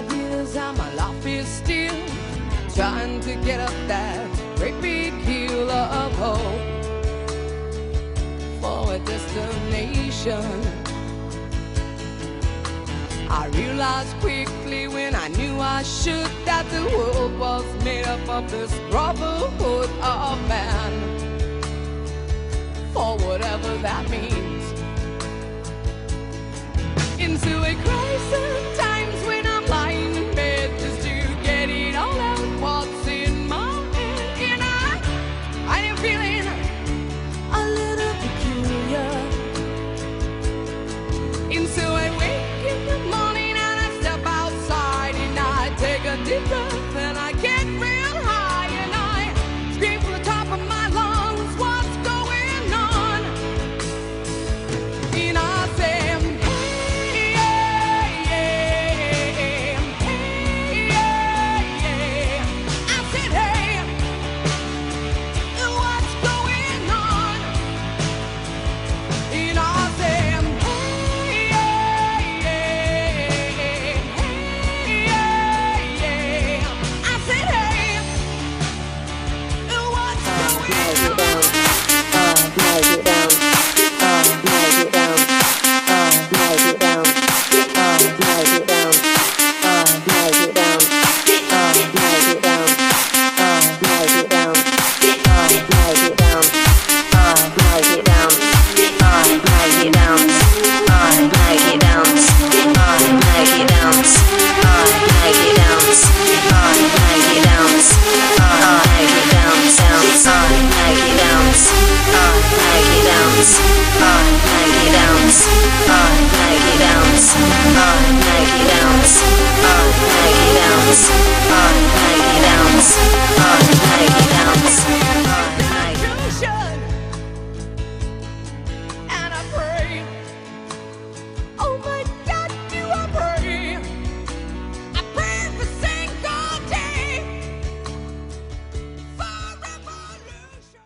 25 years and my life is still trying to get up that great big hill of hope for a destination. I realized quickly when I knew I should that the world was made up of this brotherhood of man, for whatever that means. Into a crisis times when I'm lying in bed just to get it all out what's in my head. And I am feeling a little peculiar. And so I wake in the morning and I step outside and I take a deep breath and I get real high and I scream from the top of my lungs, what's going on? And I say, Bounce.